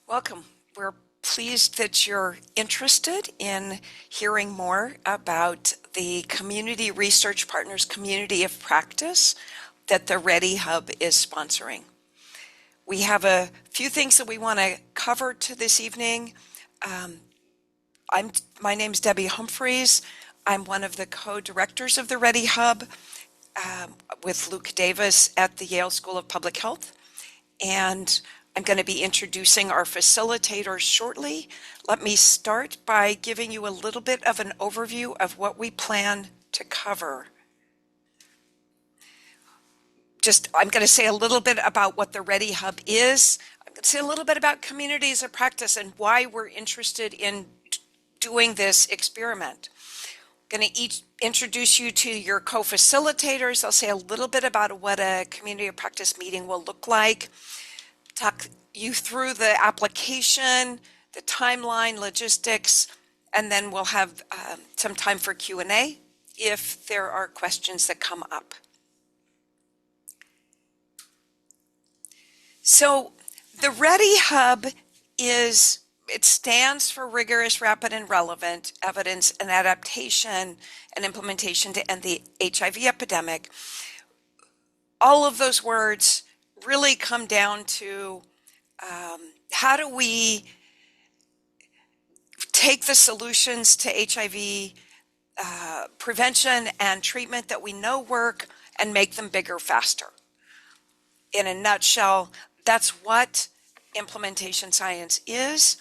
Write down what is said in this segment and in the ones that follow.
Welcome. We're pleased that you're interested in hearing more about the Community Research Partners Community of Practice that the R3EDI Hub is sponsoring. We have a few things that we want to cover this evening. My name's Debbie Humphries. I'm one of the co-directors of the R3EDI Hub with Luke Davis at the Yale School of Public Health. And I'm going to be introducing our facilitators shortly. Let me start by giving you a little bit of an overview of what we plan to cover. I'm going to say a little bit about what the R3EDI Hub is. I'm going to say a little bit about communities of practice and why we're interested in doing this experiment. I'm going to introduce you to your co-facilitators. I'll say a little bit about what a community of practice meeting will look like. Talk you through the application, the timeline, logistics, and then we'll have some time for Q&A if there are questions that come up. So the R3EDI Hub it stands for Rigorous, Rapid, and Relevant Evidence and Adaptation and Implementation to End the HIV Epidemic. All of those words really come down to how do we take the solutions to HIV prevention and treatment that we know work and make them bigger faster. In a nutshell, that's what implementation science is.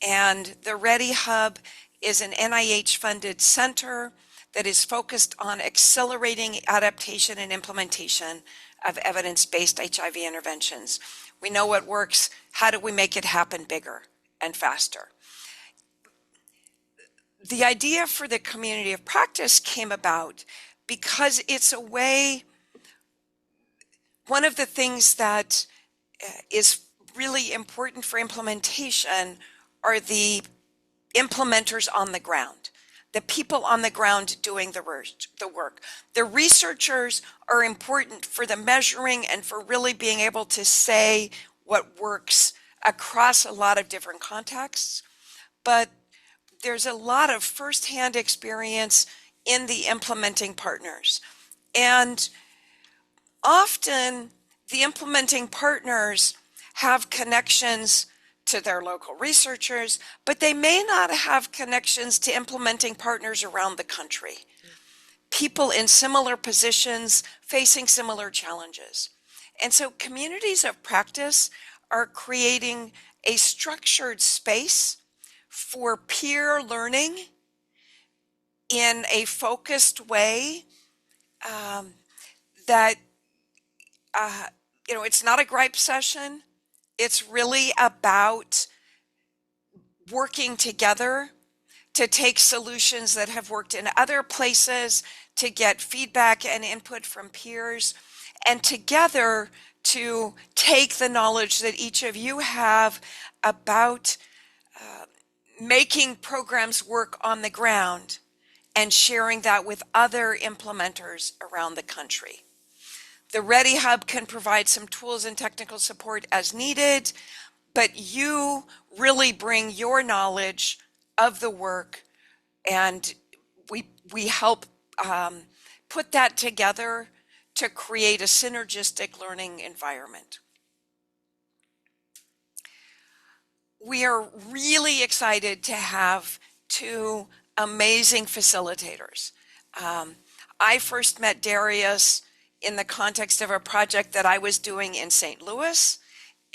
And the R3EDI Hub is an NIH-funded center that is focused on accelerating adaptation and implementation of evidence-based HIV interventions. We know what works. How do we make it happen bigger and faster? The idea for the community of practice came about because it's a way, one of the things that is really important for implementation are the implementers on the ground, the people on the ground doing the work. The researchers are important for the measuring and for really being able to say what works across a lot of different contexts. But there's a lot of firsthand experience in the implementing partners. And often the implementing partners have connections to their local researchers, but they may not have connections to implementing partners around the country. People in similar positions facing similar challenges. And so communities of practice are creating a structured space for peer learning in a focused way it's not a gripe session. It's really about working together to take solutions that have worked in other places, to get feedback and input from peers, and together to take the knowledge that each of you have about making programs work on the ground and sharing that with other implementers around the country. The R3EDI Hub can provide some tools and technical support as needed, but you really bring your knowledge of the work, and we help put that together to create a synergistic learning environment. We are really excited to have two amazing facilitators. I first met Darius in the context of a project that I was doing in St. Louis,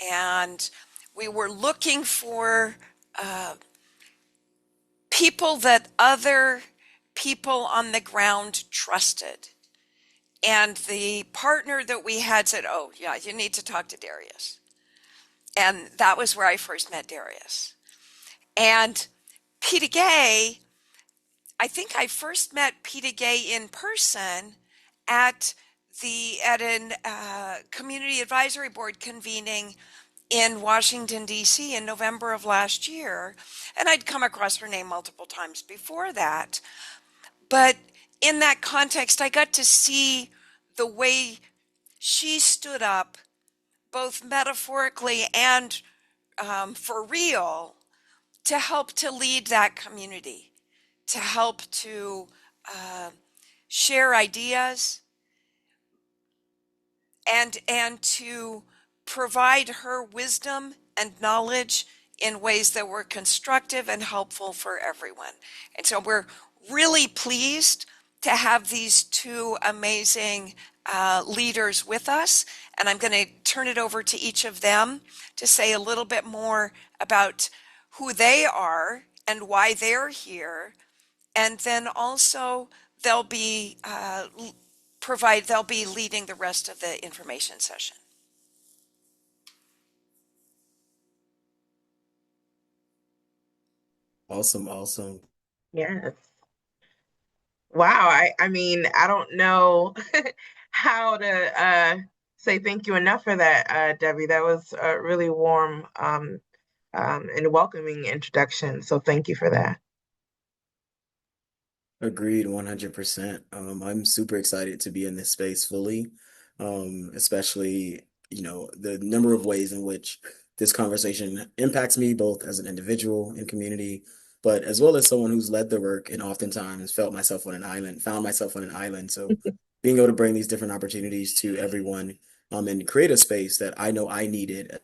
and we were looking for people that other people on the ground trusted. And the partner that we had said, oh yeah, you need to talk to Darius. And that was where I first met Darius. And Peta-Gaye, I think I first met Peta-Gaye in person at an community advisory board convening in Washington, D.C. in November of last year. And I'd come across her name multiple times before that. But in that context, I got to see the way she stood up, both metaphorically and for real to help to lead that community, to help to uh, share ideas and to provide her wisdom and knowledge in ways that were constructive and helpful for everyone. And so we're really pleased to have these two amazing leaders with us. And I'm going to turn it over to each of them to say a little bit more about who they are and why they're here. And then also they'll be they'll be leading the rest of the information session. Awesome, awesome. Yes. Wow. I mean, I don't know how to say thank you enough for that, Debbie. That was a really warm and welcoming introduction. So thank you for that. Agreed, 100%. I'm super excited to be in this space fully, especially, the number of ways in which this conversation impacts me, both as an individual and community, but as well as someone who's led the work and oftentimes found myself on an island. So being able to bring these different opportunities to everyone, and create a space that I know I needed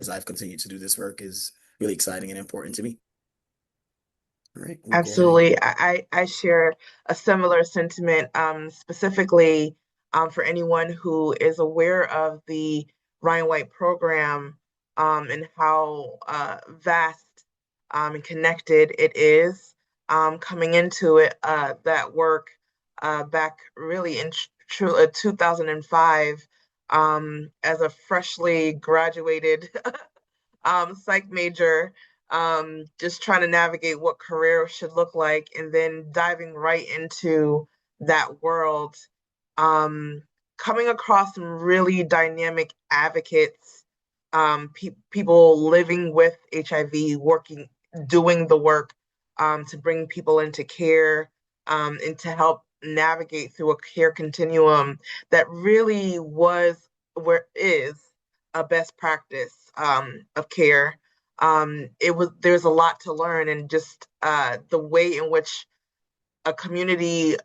as I've continued to do this work is really exciting and important to me. All right, we'll go ahead. Absolutely. I share a similar sentiment, specifically for anyone who is aware of the Ryan White program and how vast and connected it is. Coming into it, that work back really in 2005 as a freshly graduated psych major, just trying to navigate what career should look like, and then diving right into that world, um, coming across some really dynamic advocates, people living with HIV, working, doing the work to bring people into care and to help navigate through a care continuum that really was where is a best practice of care. There's a lot to learn, and just the way in which a community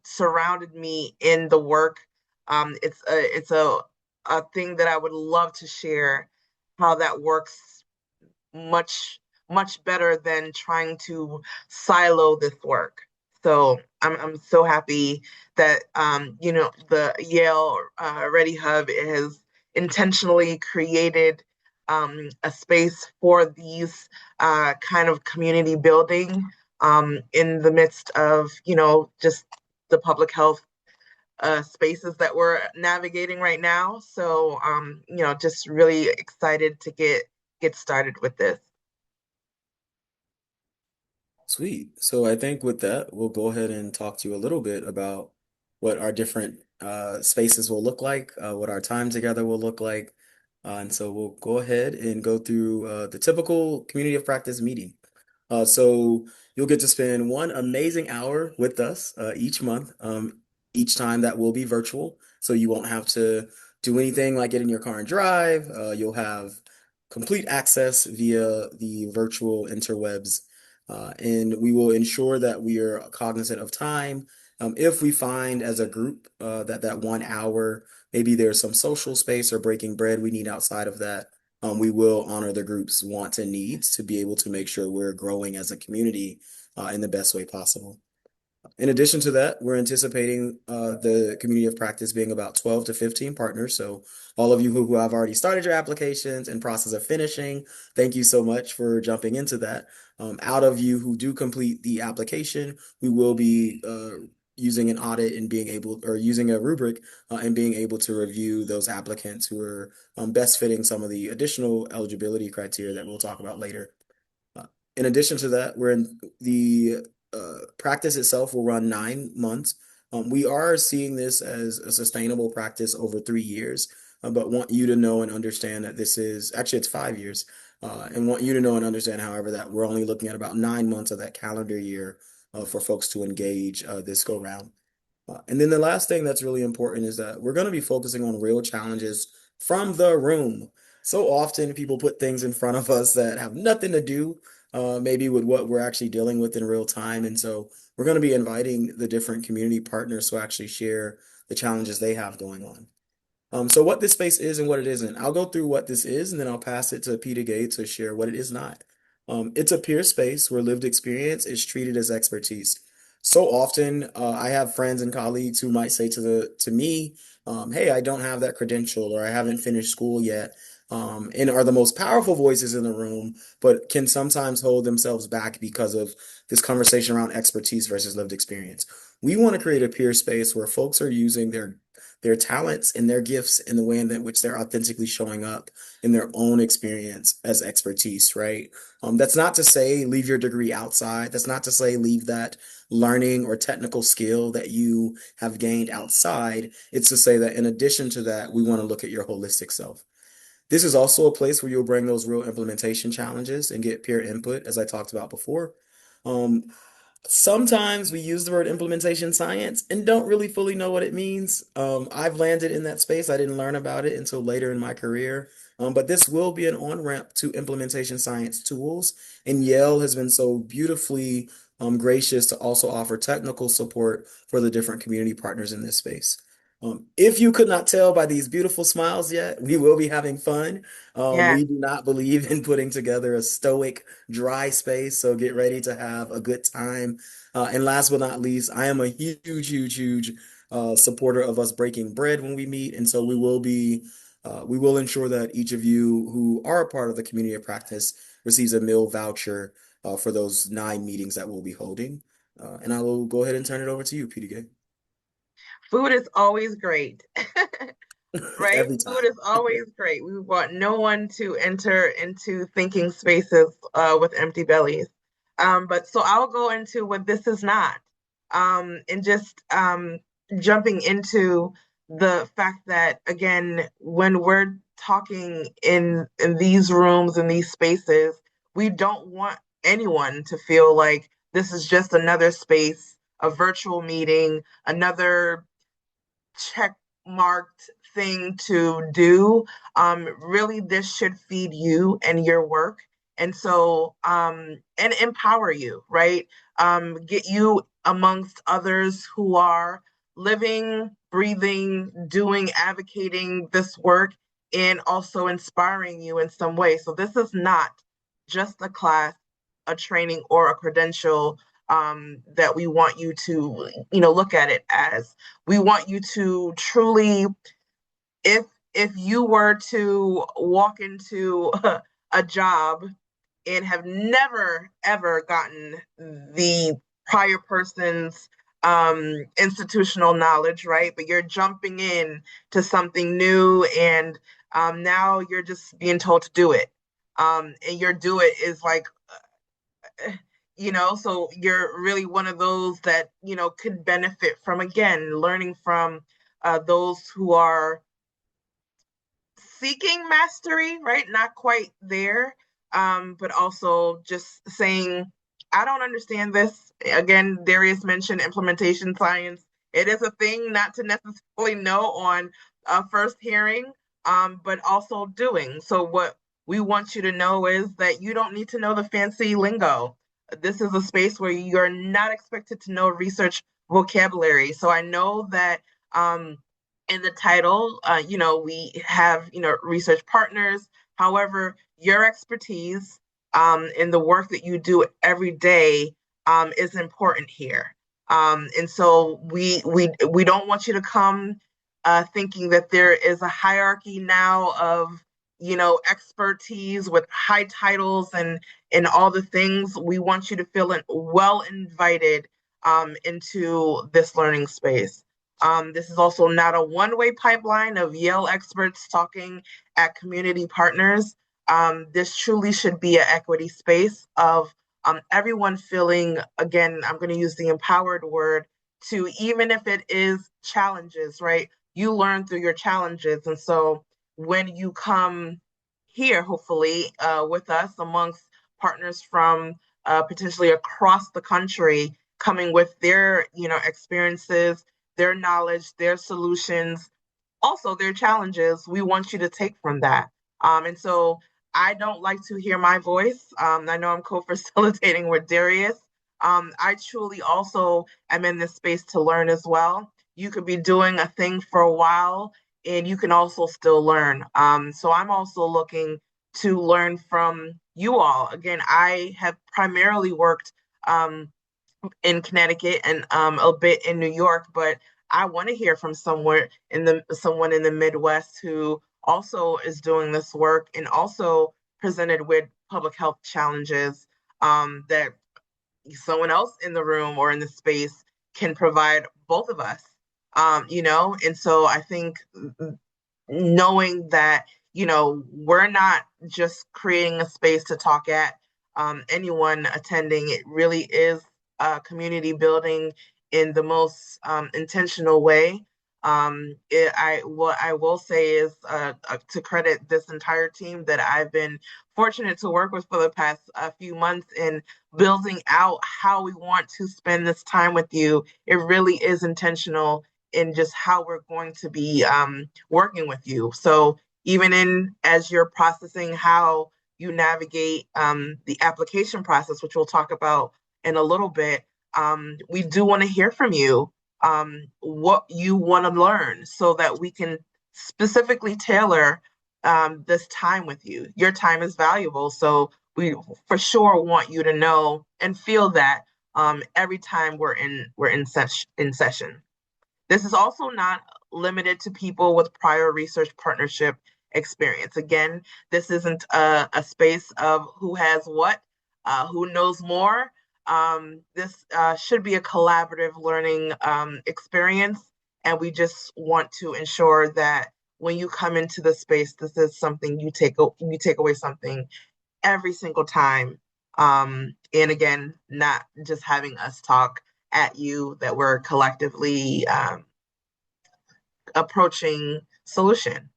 surrounded me in the work. It's a thing that I would love to share how that works much better than trying to silo this work. So I'm so happy that the Yale Ready Hub has intentionally created a space for these kind of community building in the midst of just the public health spaces that we're navigating right now. So just really excited to get started with this. Sweet. So I think with that, we'll go ahead and talk to you a little bit about what our different spaces will look like, what our time together will look like. And so we'll go ahead and go through the typical community of practice meeting. So you'll get to spend one amazing hour with us each month. Each time that will be virtual, so you won't have to do anything like get in your car and drive. You'll have complete access via the virtual interwebs, and we will ensure that we are cognizant of time. If we find as a group that that 1 hour, maybe there's some social space or breaking bread we need outside of that, we will honor the group's wants and needs to be able to make sure we're growing as a community in the best way possible. In addition to that, we're anticipating the community of practice being about 12 to 15 partners. So all of you who have already started your applications and process of finishing, thank you so much for jumping into that. Out of you who do complete the application, we will be using an audit and being able, or using a rubric and being able to review those applicants who are best fitting some of the additional eligibility criteria that we'll talk about later. Uh, in addition to that, we're in the practice itself will run 9 months. We are seeing this as a sustainable practice over 3 years, but want you to know and understand that this is actually it's 5 years, and want you to know and understand, however, that we're only looking at about 9 months of that calendar year for folks to engage this go round. And then the last thing that's really important is that we're going to be focusing on real challenges from the room. So often people put things in front of us that have nothing to do, maybe with what we're actually dealing with in real time. And so we're going to be inviting the different community partners to actually share the challenges they have going on. So what this space is and what it isn't. I'll go through what this is and then I'll pass it to Peta-Gaye to share what it is not. It's a peer space where lived experience is treated as expertise. So often, I have friends and colleagues who might say to me, "Hey, I don't have that credential, or I haven't finished school yet," and are the most powerful voices in the room, but can sometimes hold themselves back because of this conversation around expertise versus lived experience. We want to create a peer space where folks are using their talents and their gifts in the way in which they're authentically showing up in their own experience as expertise, right? That's not to say leave your degree outside. That's not to say leave that learning or technical skill that you have gained outside. It's to say that in addition to that, we want to look at your holistic self. This is also a place where you'll bring those real implementation challenges and get peer input, as I talked about before. Um, Sometimes we use the word implementation science and don't really fully know what it means. I've landed in that space. I didn't learn about it until later in my career. But this will be an on-ramp to implementation science tools. And Yale has been so beautifully gracious to also offer technical support for the different community partners in this space. If you could not tell by these beautiful smiles yet, we will be having fun. Yeah. We do not believe in putting together a stoic, dry space, so get ready to have a good time. And last but not least, I am a huge supporter of us breaking bread when we meet, and so we will ensure that each of you who are a part of the community of practice receives a meal voucher for those 9 meetings that we'll be holding. And I will go ahead and turn it over to you, Peter Food is always great. Gay. Right? Every Food time. is always great. We want no one to enter into thinking spaces with empty bellies. But so I'll go into what this is not, and just jumping into the fact that again, when we're talking in these rooms in these spaces, we don't want anyone to feel like this is just another space, a virtual meeting, another check marked thing to do. Really, this should feed you and your work. And so, and empower you, right? Get you amongst others who are living, breathing, doing, advocating this work, and also inspiring you in some way. So, this is not just a class, a training, or a credential that we want you to, look at it as. We want you to truly, if you were to walk into a job and have never ever gotten the prior person's institutional knowledge, right? But you're jumping in to something new, and now you're just being told to do it. And your do it is like, so you're really one of those that could benefit from, again, learning from those who are seeking mastery, right? Not quite there, but also just saying, I don't understand this. Again, Darius mentioned implementation science. It is a thing not to necessarily know on first hearing, but also doing. So what we want you to know is that you don't need to know the fancy lingo. This is a space where you're not expected to know research vocabulary. So I know that in the title, we have, research partners. However, your expertise in the work that you do every day is important here. And so we don't want you to come thinking that there is a hierarchy now of, expertise with high titles and all the things. We want you to feel well invited into this learning space. This is also not a one-way pipeline of Yale experts talking at community partners. This truly should be an equity space of everyone feeling, again, I'm going to use the empowered word, to, even if it is challenges, right? You learn through your challenges. And so when you come here, hopefully, with us amongst partners from potentially across the country, coming with their, experiences, their knowledge, their solutions, also there are challenges we want you to take from that. And so I don't like to hear my voice. I know I'm co-facilitating with Darius. I truly also am in this space to learn as well. You could be doing a thing for a while and you can also still learn. So I'm also looking to learn from you all. Again, I have primarily worked um, in Connecticut and a bit in New York, but I want to hear from someone in the Midwest who also is doing this work and also presented with public health challenges that someone else in the room or in the space can provide both of us. And so I think knowing that we're not just creating a space to talk at anyone attending. It really is community building in the most intentional way. What I will say is to credit this entire team that I've been fortunate to work with for the past few months in building out how we want to spend this time with you. It really is intentional in just how we're going to be working with you. So even in as you're processing how you navigate the application process, which we'll talk about in a little bit, we do want to hear from you what you want to learn so that we can specifically tailor this time with you. Your time is valuable, so we for sure want you to know and feel that every time we're in session. This is also not limited to people with prior research partnership experience. Again, this isn't a space of who has what, who knows more. This should be a collaborative learning experience, and we just want to ensure that when you come into the space, this is something you take away something every single time. And again, not just having us talk at you, that we're collectively approaching solution.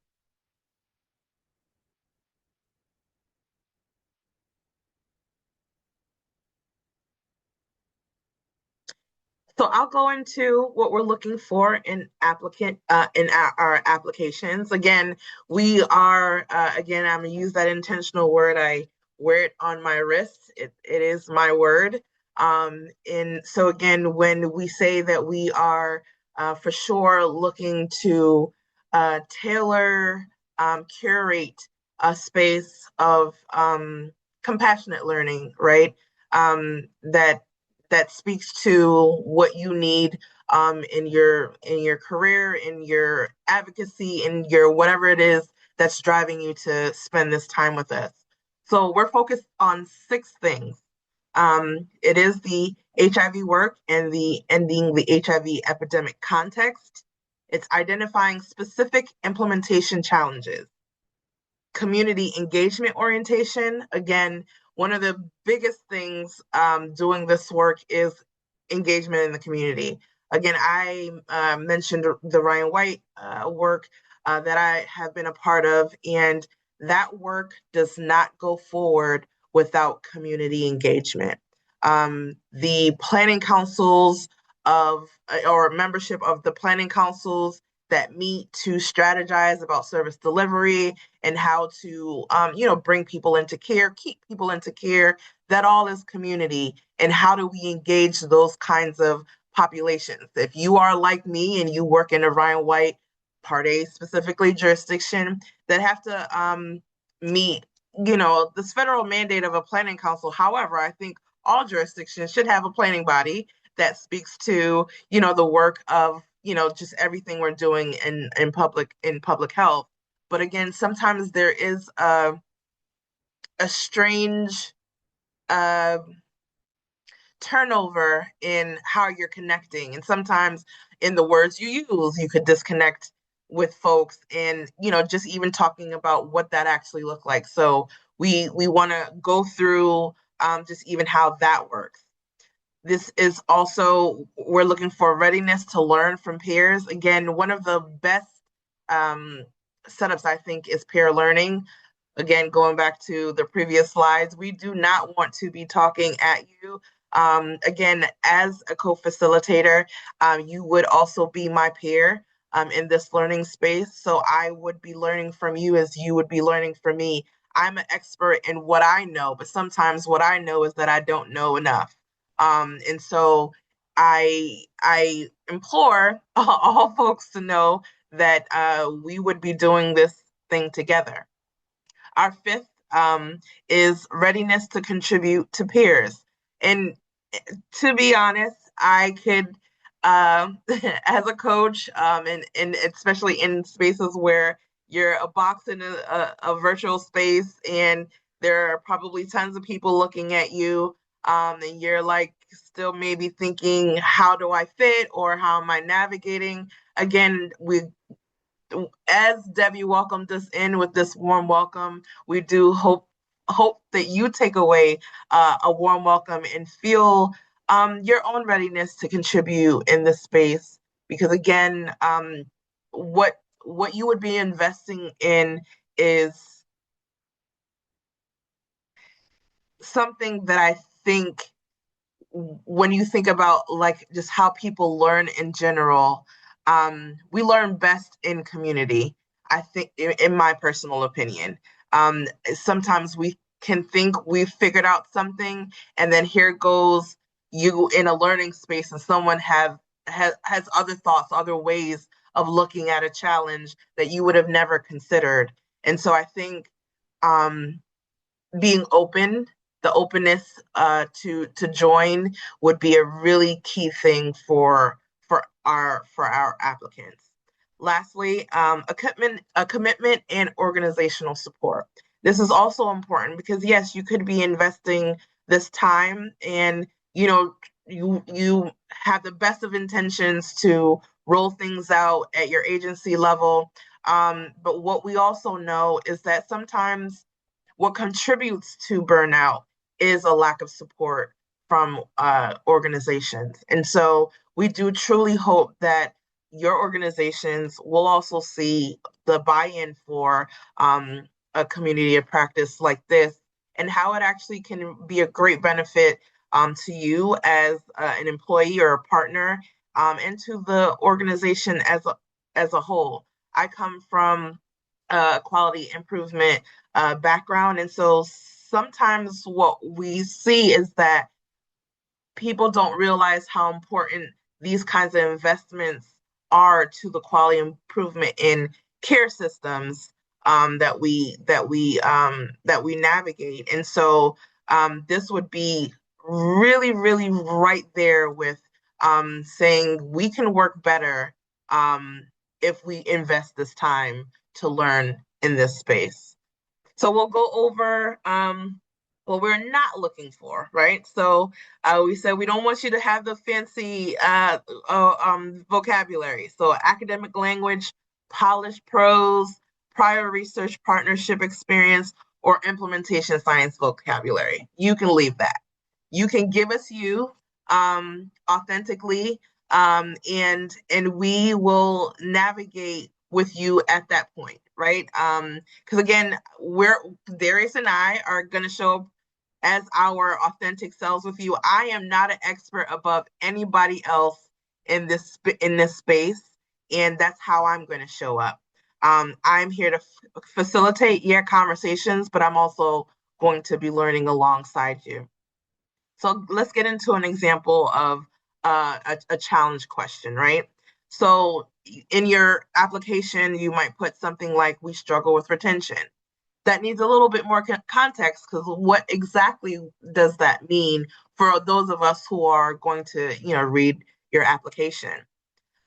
So I'll go into what we're looking for in our applications. Again, we are again, I'm gonna use that intentional word. I wear it on my wrist. It is my word. And so again, when we say that we are for sure looking to tailor, curate a space of compassionate learning, right? That speaks to what you need in your career, in your advocacy, in your whatever it is that's driving you to spend this time with us. So we're focused on 6 things. It is the HIV work and the ending the HIV epidemic context. It's identifying specific implementation challenges, community engagement orientation. Again, one of the biggest things doing this work is engagement in the community. Again, I mentioned the Ryan White work that I have been a part of, and that work does not go forward without community engagement. The planning councils or membership of the planning councils that meet to strategize about service delivery and how to bring people into care, keep people into care. That all is community. And how do we engage those kinds of populations? If you are like me and you work in a Ryan White Part A specifically jurisdiction that have to meet this federal mandate of a planning council. However, I think all jurisdictions should have a planning body that speaks to the work of just everything we're doing in public health. But again, sometimes there is a strange uh, turnover in how you're connecting, and sometimes in the words you use, you could disconnect with folks, and just even talking about what that actually looked like. So we want to go through just even how that works. This is also, we're looking for readiness to learn from peers. Again, one of the best setups, I think, is peer learning. Again, going back to the previous slides, we do not want to be talking at you. Again, as a co-facilitator, you would also be my peer. in this learning space. So I would be learning from you as you would be learning from me. I'm an expert in what I know, but sometimes what I know is that I don't know enough. And so I implore all folks to know that we would be doing this thing together. Our fifth is readiness to contribute to peers. And to be honest, I could, as a coach, and especially in spaces where you're a box in a virtual space and there are probably tons of people looking at you, and you're like still maybe thinking, how do I fit or how am I navigating? Again, as Debbie welcomed us in with this warm welcome, we do hope that you take away a warm welcome and feel your own readiness to contribute in this space. Because again, what you would be investing in is something that I think when you think about like just how people learn in general, we learn best in community. I think, in my personal opinion, sometimes we can think we've figured out something, and then here goes you in a learning space, and someone has other thoughts, other ways of looking at a challenge that you would have never considered. And so I think um, being open, the openness to join would be a really key thing for our applicants. Lastly, a commitment and organizational support. This is also important because yes, you could be investing this time, and you have the best of intentions to roll things out at your agency level. But what we also know is that sometimes what contributes to burnout is a lack of support from organizations. And so we do truly hope that your organizations will also see the buy-in for a community of practice like this, and how it actually can be a great benefit to you as an employee or a partner, and to the organization as a whole. I come from quality improvement background. And so sometimes what we see is that people don't realize how important these kinds of investments are to the quality improvement in care systems that we navigate. And so this would be really, really right there with saying we can work better if we invest this time to learn in this space. So we'll go over what we're not looking for, right? So we said we don't want you to have the fancy vocabulary. So academic language, polished prose, prior research partnership experience, or implementation science vocabulary. You can leave that. You can give us you authentically, and we will navigate with you at that point, right? Because again, Darius and I are going to show up as our authentic selves with you. I am not an expert above anybody else in this space, and that's how I'm going to show up. I'm here to facilitate your conversations, but I'm also going to be learning alongside you. So let's get into an example of a challenge question, right? So in your application, you might put something like, we struggle with retention. That needs a little bit more context, because what exactly does that mean for those of us who are going to, read your application?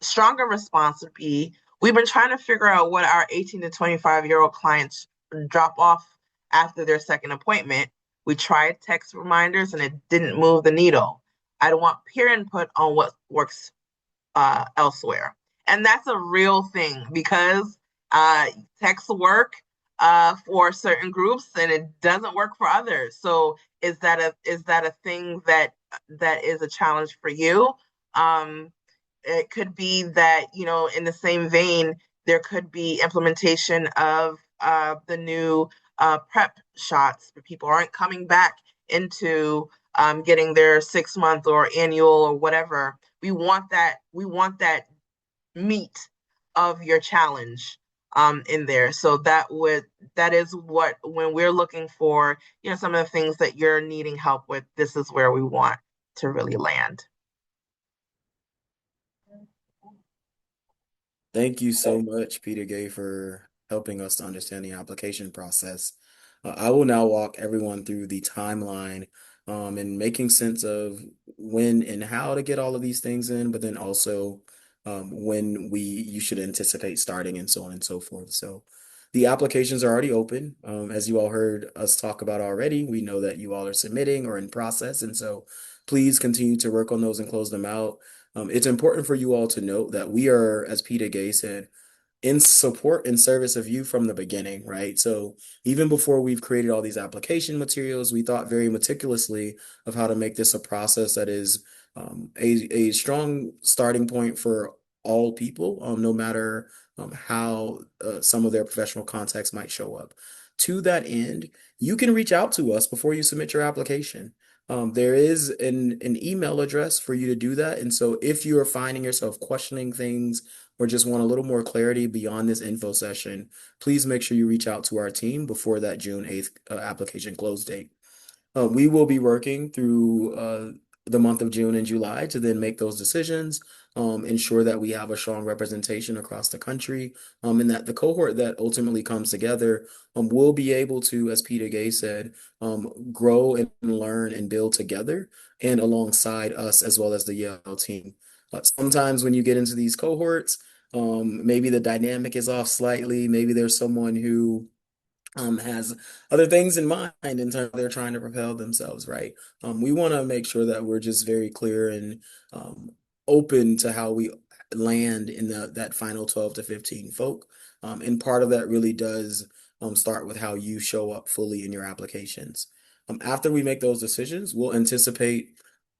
Stronger response would be, we've been trying to figure out what our 18 to 25-year-old clients drop off after their second appointment. We tried text reminders and it didn't move the needle. I'd want peer input on what works elsewhere. And that's a real thing, because text work for certain groups and it doesn't work for others. So is that a thing that is a challenge for you? It could be that, in the same vein, there could be implementation of the new PrEP shots, but people aren't coming back into getting their 6-month or annual or whatever. We want that meat of your challenge in there. So that is what, when we're looking for, some of the things that you're needing help with, this is where we want to really land. Thank you so much, Peta-Gaye, for helping us to understand the application process. I will now walk everyone through the timeline and making sense of when and how to get all of these things in, but then also when you should anticipate starting and so on and so forth. So the applications are already open. As you all heard us talk about already, we know that you all are submitting or in process, and so please continue to work on those and close them out. It's important for you all to note that we are, as Peta-Gaye said, in support and service of you from the beginning, right? So even before we've created all these application materials, we thought very meticulously of how to make this a process that is a strong starting point for all people, no matter how some of their professional contexts might show up. To that end, you can reach out to us before you submit your application. There is an email address for you to do that. And so if you are finding yourself questioning things or just want a little more clarity beyond this info session, please make sure you reach out to our team before that June 8th application close date. We will be working through the month of June and July to then make those decisions, ensure that we have a strong representation across the country, and that the cohort that ultimately comes together will be able to, as Peta-Gaye said, grow and learn and build together and alongside us as well as the Yale team. Sometimes when you get into these cohorts, maybe the dynamic is off slightly. Maybe there's someone who has other things in mind in terms of they're trying to propel themselves, right? We want to make sure that we're just very clear and open to how we land in that final 12 to 15 folk. And part of that really does start with how you show up fully in your applications. After we make those decisions, we'll anticipate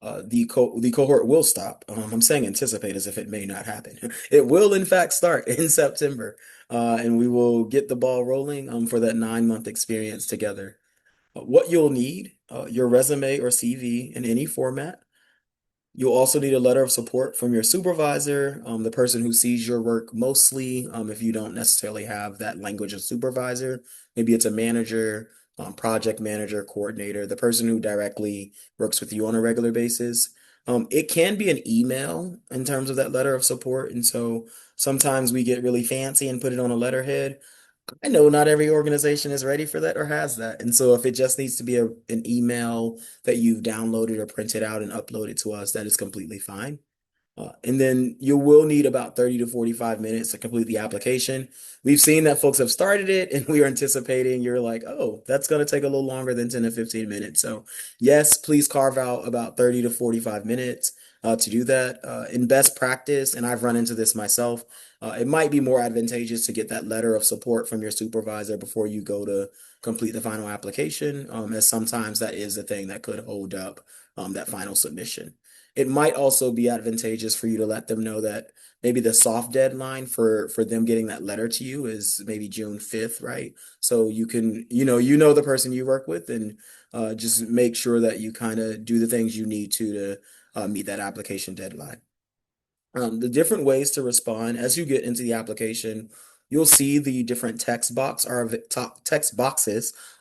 the cohort will stop. I'm saying anticipate as if it may not happen. It will in fact start in September, and we will get the ball rolling for that 9-month experience together. What you'll need, your resume or CV in any format. You'll also need a letter of support from your supervisor, the person who sees your work mostly. If you don't necessarily have that language of supervisor, maybe it's a manager, project manager, coordinator, the person who directly works with you on a regular basis. It can be an email in terms of that letter of support. And so sometimes we get really fancy and put it on a letterhead. I know not every organization is ready for that or has that. And so if it just needs to be an email that you've downloaded or printed out and uploaded to us, that is completely fine. And then you will need about 30 to 45 minutes to complete the application. We've seen that folks have started it and we are anticipating you're like, oh, that's going to take a little longer than 10 to 15 minutes. So yes, please carve out about 30 to 45 minutes to do that. In best practice, and I've run into this myself, it might be more advantageous to get that letter of support from your supervisor before you go to complete the final application, as sometimes that is the thing that could hold up that final submission. It might also be advantageous for you to let them know that maybe the soft deadline for them getting that letter to you is maybe June 5th, right? So you can, the person you work with and just make sure that you kind of do the things you need to meet that application deadline. The different ways to respond as you get into the application, you'll see the different text boxes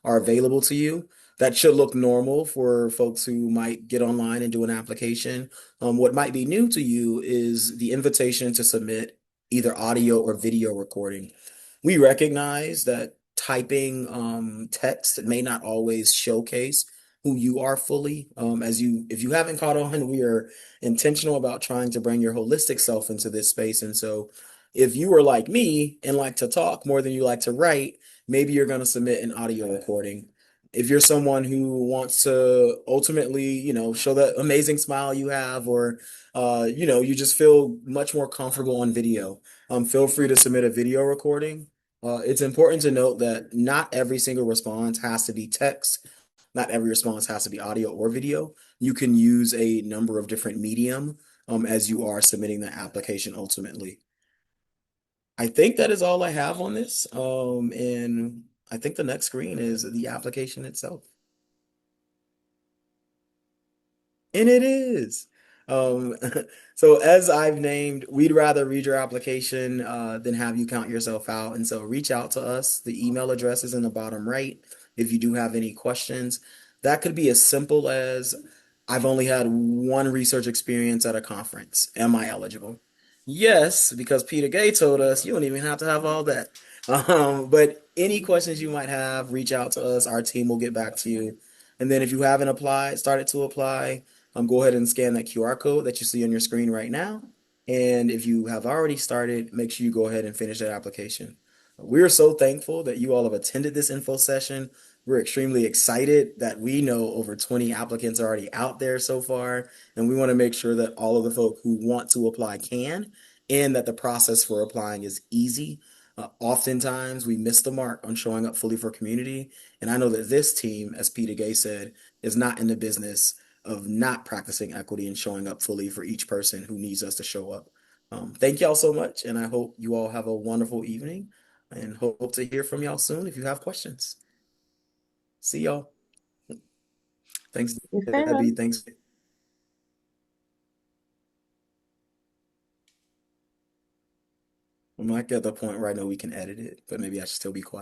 are available to you. That should look normal for folks who might get online and do an application. What might be new to you is the invitation to submit either audio or video recording. We recognize that typing text may not always showcase who you are fully. If you haven't caught on, we are intentional about trying to bring your holistic self into this space. And so if you are like me and like to talk more than you like to write, maybe you're going to submit an audio recording. If you're someone who wants to ultimately, show that amazing smile you have, or, you just feel much more comfortable on video, feel free to submit a video recording. It's important to note that not every single response has to be text. Not every response has to be audio or video. You can use a number of different medium as you are submitting the application ultimately. I think that is all I have on this. And I think the next screen is the application itself. And it is. Um, so as I've named, we'd rather read your application than have you count yourself out. And so reach out to us. The email address is in the bottom right. If you do have any questions, that could be as simple as I've only had one research experience at a conference. Am I eligible? Yes, because Peta-Gaye told us you don't even have to have all that. But any questions you might have, reach out to us. Our team will get back to you. And then if you haven't started to apply, go ahead and scan that QR code that you see on your screen right now. And if you have already started, make sure you go ahead and finish that application. We're so thankful that you all have attended this info session. We're extremely excited that we know over 20 applicants are already out there so far. And we want to make sure that all of the folk who want to apply can, and that the process for applying is easy. Oftentimes, we miss the mark on showing up fully for community. And I know that this team, as Peter Gay said, is not in the business of not practicing equity and showing up fully for each person who needs us to show up. Thank y'all so much, and I hope you all have a wonderful evening and hope to hear from y'all soon if you have questions. See y'all. Thanks, You Debbie. soon. Thanks. I'm like at the point where I know we can edit it, but maybe I should still be quiet.